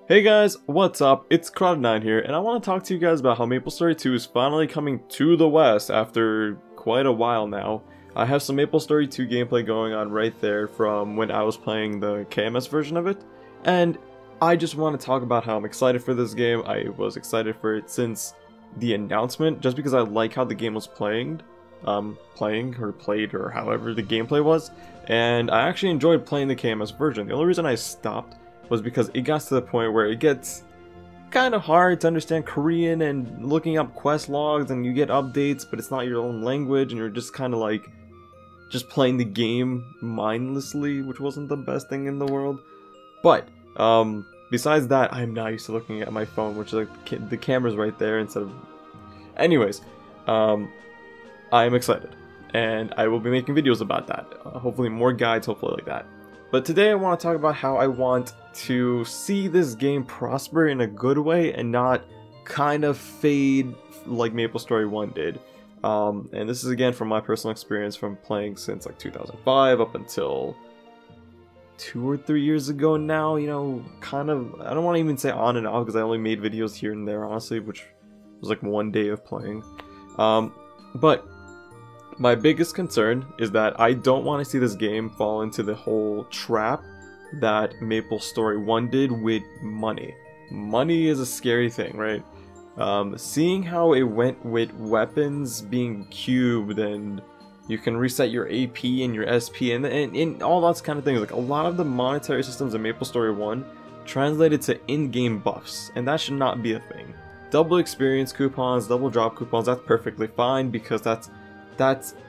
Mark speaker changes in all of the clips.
Speaker 1: Hey guys, what's up? It's Crowd9 here, and I want to talk to you guys about how MapleStory 2 is finally coming to the West after quite a while now. I have some MapleStory 2 gameplay going on right there from when I was playing the KMS version of it, and I just want to talk about how I'm excited for this game. I was excited for it since the announcement, just because I like how the game was played, or however the gameplay was, and I actually enjoyed playing the KMS version. The only reason I stopped was because it got to the point where it gets kind of hard to understand Korean and looking up quest logs, and you get updates but it's not your own language and you're just kind of like just playing the game mindlessly, which wasn't the best thing in the world. But besides that, I'm not used to looking at my phone, which is like the camera's right there instead of... Anyways, I am excited and I will be making videos about that, hopefully more guides, hopefully like that. But today I want to talk about how I want to see this game prosper in a good way and not kind of fade like MapleStory 1 did. And this is again from my personal experience from playing since like 2005 up until 2 or 3 years ago now, you know, kind of, I don't want to even say on and off because I only made videos here and there honestly, which was like one day of playing. But my biggest concern is that I don't want to see this game fall into the whole trap that MapleStory 1 did with money. Money is a scary thing, right? Seeing how it went with weapons being cubed and you can reset your AP and your SP and all those kind of things. Like a lot of the monetary systems in MapleStory 1 translated to in-game buffs, and that should not be a thing. Double experience coupons, double drop coupons, that's perfectly fine because that's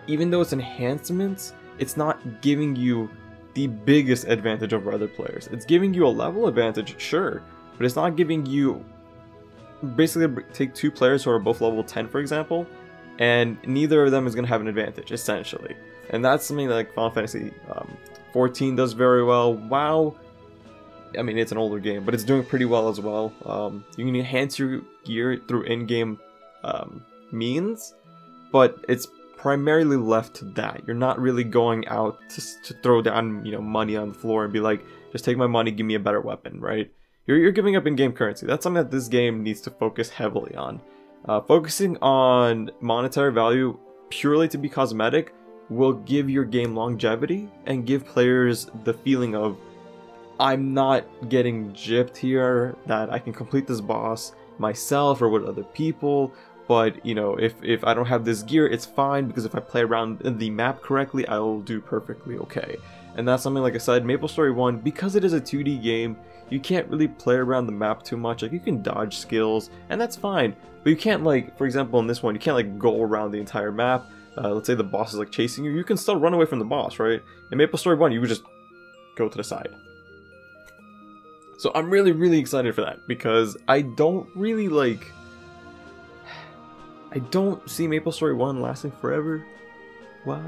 Speaker 1: even though it's enhancements, it's not giving you the biggest advantage over other players. It's giving you a level advantage, sure, but it's not giving you... Basically, take two players who are both level 10, for example, and neither of them is going to have an advantage, essentially. And that's something that like Final Fantasy 14 does very well. WoW, I mean, it's an older game, but it's doing pretty well as well. You can enhance your gear through in-game means, but it's primarily left to that. You're not really going out to throw down, you know, money on the floor and be like, just take my money, give me a better weapon, right? You're giving up in-game currency. That's something that this game needs to focus heavily on. Focusing on monetary value purely to be cosmetic will give your game longevity and give players the feeling of, I'm not getting gypped here, that I can complete this boss myself or with other people. But, you know, if I don't have this gear, it's fine, because if I play around the map correctly, I will do perfectly okay. And that's something, like I said, MapleStory 1, because it is a 2D game, you can't really play around the map too much. Like, you can dodge skills, and that's fine. But you can't, like, for example, in this one, you can't, like, go around the entire map. Let's say the boss is, like, chasing you. You can still run away from the boss, right? In MapleStory 1, you would just go to the side. So I'm really, really excited for that, because I don't really, like... I don't see MapleStory 1 lasting forever. Well,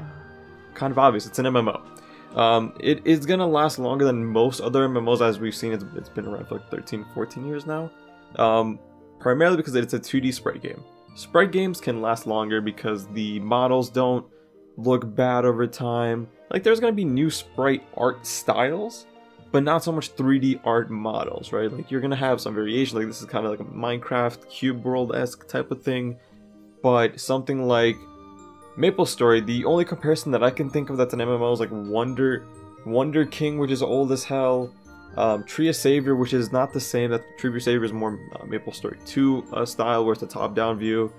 Speaker 1: kind of obvious, it's an MMO. It is gonna last longer than most other MMOs as we've seen. It's been around for like 13, 14 years now. Primarily because it's a 2D sprite game. Sprite games can last longer because the models don't look bad over time. Like, there's gonna be new sprite art styles, but not so much 3D art models, right? Like, you're gonna have some variation. Like, this is kind of like a Minecraft cube world-esque type of thing. But something like MapleStory, the only comparison that I can think of that's an MMO is like Wonder King, which is old as hell. Tree of Savior, which is not the same. That Tree of Savior is more MapleStory 2 style, where it's a top-down view.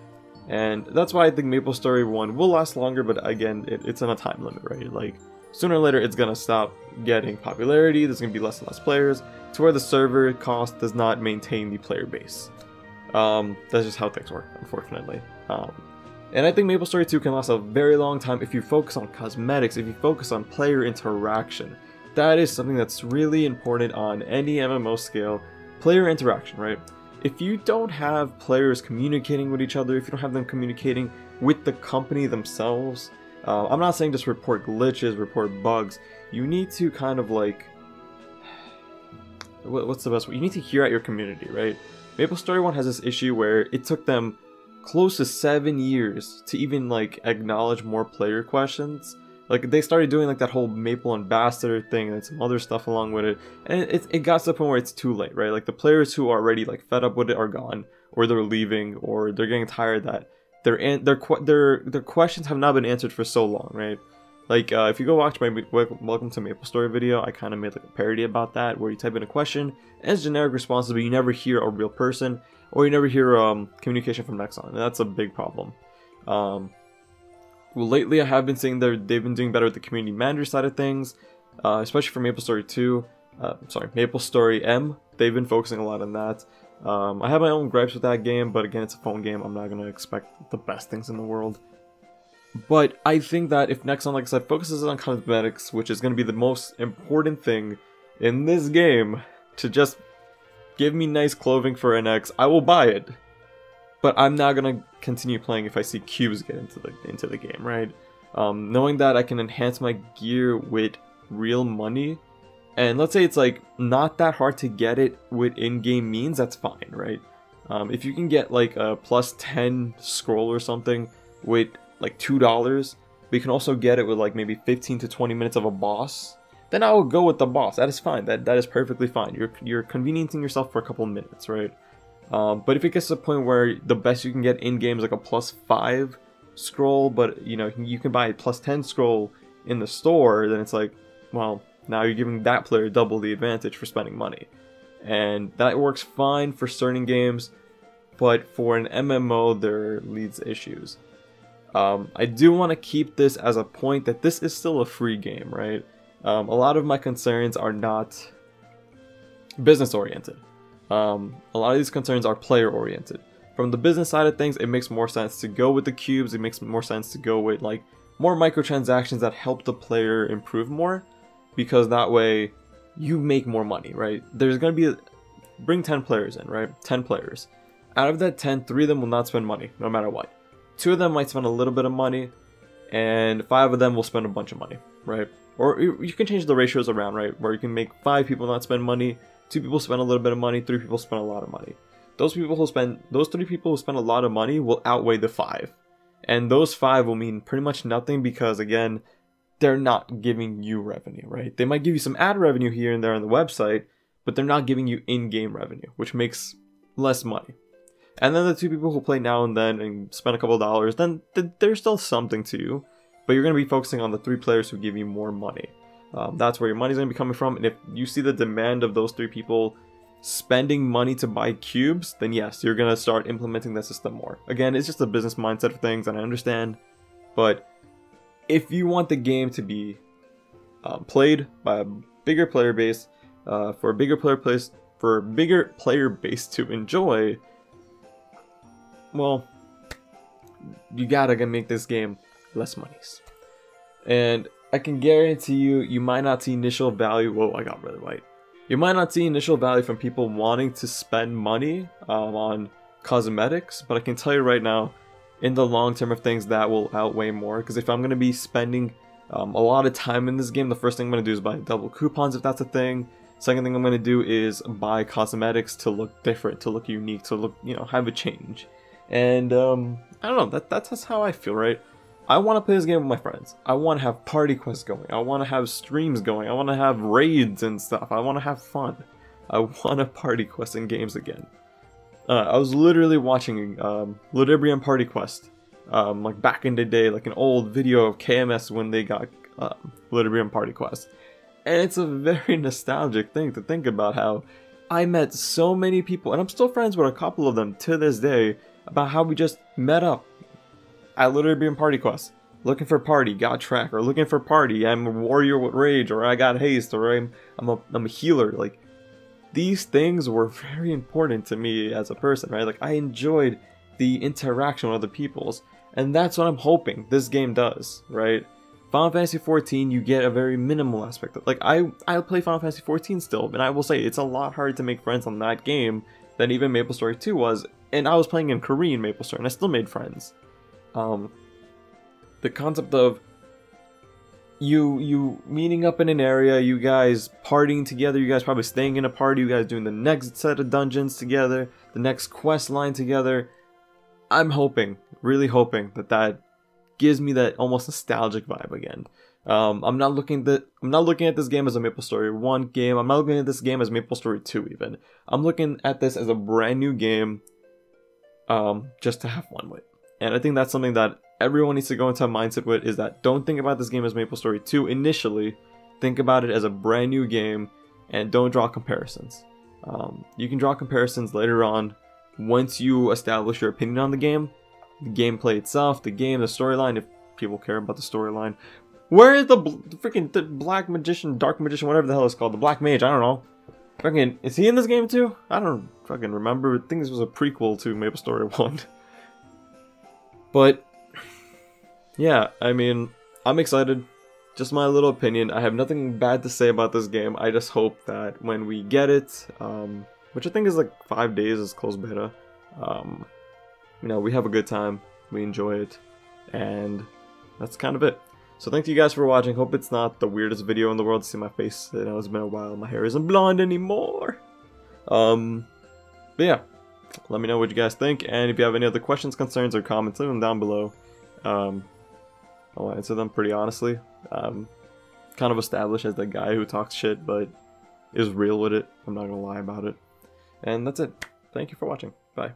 Speaker 1: And that's why I think MapleStory 1 will last longer, but again, it's on a time limit, right? Like, sooner or later, it's gonna stop getting popularity. There's gonna be less and less players, to where the server cost does not maintain the player base. That's just how things work, unfortunately. And I think MapleStory 2 can last a very long time if you focus on cosmetics, if you focus on player interaction. That is something that's really important on any MMO scale. Player interaction, right? If you don't have players communicating with each other, if you don't have them communicating with the company themselves, I'm not saying just report glitches, report bugs. You need to kind of like... What's the best way? You need to hear out your community, right? MapleStory 1 has this issue where it took them close to 7 years to even like acknowledge more player questions, Like, they started doing like that whole Maple Ambassador thing and some other stuff along with it, and it got to the point where it's too late, right? Like, the players who are already like fed up with it are gone, or they're leaving, or they're getting tired that their questions have not been answered for so long, right? Like, if you go watch my Welcome to MapleStory video, I kind of made like a parody about that, where you type in a question, and it's generic responses, but you never hear a real person, or you never hear communication from Nexon, and that's a big problem. Well, lately I have been seeing they've been doing better with the community manager side of things, especially for MapleStory 2, MapleStory M, they've been focusing a lot on that. I have my own gripes with that game, but again, it's a phone game, I'm not going to expect the best things in the world. But I think that if Nexon, like I said, focuses on cosmetics, which is going to be the most important thing in this game, to just give me nice clothing for NX, I will buy it. But I'm not going to continue playing if I see cubes get into the game, right? Knowing that I can enhance my gear with real money, and let's say it's like not that hard to get it with in-game means, that's fine, right? If you can get like a plus 10 scroll or something with like $2, but you can also get it with like maybe 15 to 20 minutes of a boss, then I will go with the boss. That is fine. That is perfectly fine. You're conveniencing yourself for a couple of minutes, right? But if it gets to the point where the best you can get in game is like a plus 5 scroll, but you know you can buy a plus 10 scroll in the store, then it's like, well, now you're giving that player double the advantage for spending money, and that works fine for certain games, but for an MMO there leads issues. I do want to keep this as a point that this is still a free game, right? A lot of my concerns are not business oriented. A lot of these concerns are player oriented. From the business side of things, it makes more sense to go with the cubes. It makes more sense to go with like more microtransactions that help the player improve more, because that way you make more money, right? There's going to be bring 10 players in, right? 10 players. Out of that 10, 3 of them will not spend money no matter what. 2 of them might spend a little bit of money, and 5 of them will spend a bunch of money, right? Or you can change the ratios around, right? Where you can make 5 people not spend money, 2 people spend a little bit of money, 3 people spend a lot of money. Those 3 people who spend a lot of money will outweigh the 5. And those 5 will mean pretty much nothing, because again, they're not giving you revenue, right? They might give you some ad revenue here and there on the website, but they're not giving you in-game revenue, which makes less money. And then the 2 people who play now and then and spend a couple of dollars, then there's still something to you, but you're going to be focusing on the 3 players who give you more money. That's where your money's going to be coming from, and if you see the demand of those 3 people spending money to buy cubes, then yes, you're going to start implementing that system more. Again, it's just a business mindset of things, and I understand, but if you want the game to be played by a bigger player base, for a bigger player base to enjoy, well, you gotta make this game less monies. And I can guarantee you might not see initial value. Whoa, I got really white. You might not see initial value from people wanting to spend money on cosmetics, but I can tell you right now, in the long term of things, that will outweigh more. Because if I'm going to be spending a lot of time in this game, the first thing I'm going to do is buy double coupons if that's a thing. Second thing I'm going to do is buy cosmetics to look different, to look unique, to look, you know, have a change. And I don't know, that's how I feel, right? I want to play this game with my friends. I want to have party quests going. I want to have streams going. I want to have raids and stuff. I want to have fun. I want to party quest in games again. I was literally watching Ludibrium Party Quest, like back in the day, like an old video of KMS when they got Ludibrium Party Quest. And it's a very nostalgic thing to think about how I met so many people, and I'm still friends with a couple of them to this day, about how we just met up at Ludibrium Party Quest, looking for party, got track, or looking for party, I'm a warrior with rage, or I got haste, or I'm a healer. Like, these things were very important to me as a person, right? Like, I enjoyed the interaction with other people's, and that's what I'm hoping this game does, right? Final Fantasy XIV, you get a very minimal aspect of, like, I play Final Fantasy XIV still, and I will say it's a lot harder to make friends on that game than even MapleStory 2 was, and I was playing in Korean MapleStory, and I still made friends. The concept of you meeting up in an area, you guys partying together, you guys probably staying in a party, you guys doing the next set of dungeons together, the next quest line together. I'm hoping, really hoping, that gives me that almost nostalgic vibe again. I'm not looking at this game as a MapleStory 1 game. I'm not looking at this game as MapleStory 2 even. I'm looking at this as a brand new game, just to have fun with. And I think that's something that everyone needs to go into a mindset with, is that don't think about this game as MapleStory 2 initially. Think about it as a brand new game, and don't draw comparisons. You can draw comparisons later on once you establish your opinion on the gameplay itself, the game, the storyline, if people care about the storyline. Where is the freaking black magician, dark magician, whatever the hell it's called, the black mage? I don't know. Fucking, is he in this game too? I don't fucking remember. I think this was a prequel to MapleStory 1. But yeah, I mean, I'm excited. Just my little opinion. I have nothing bad to say about this game. I just hope that when we get it, which I think is like 5 days is closed beta, you know, we have a good time, we enjoy it, and that's kind of it. So thank you guys for watching. Hope it's not the weirdest video in the world to see my face. I know it's been a while. My hair isn't blonde anymore. But yeah, let me know what you guys think, and if you have any other questions, concerns, or comments, leave them down below. I'll answer them pretty honestly. Kind of established as the guy who talks shit, but is real with it. I'm not gonna lie about it. And that's it. Thank you for watching. Bye.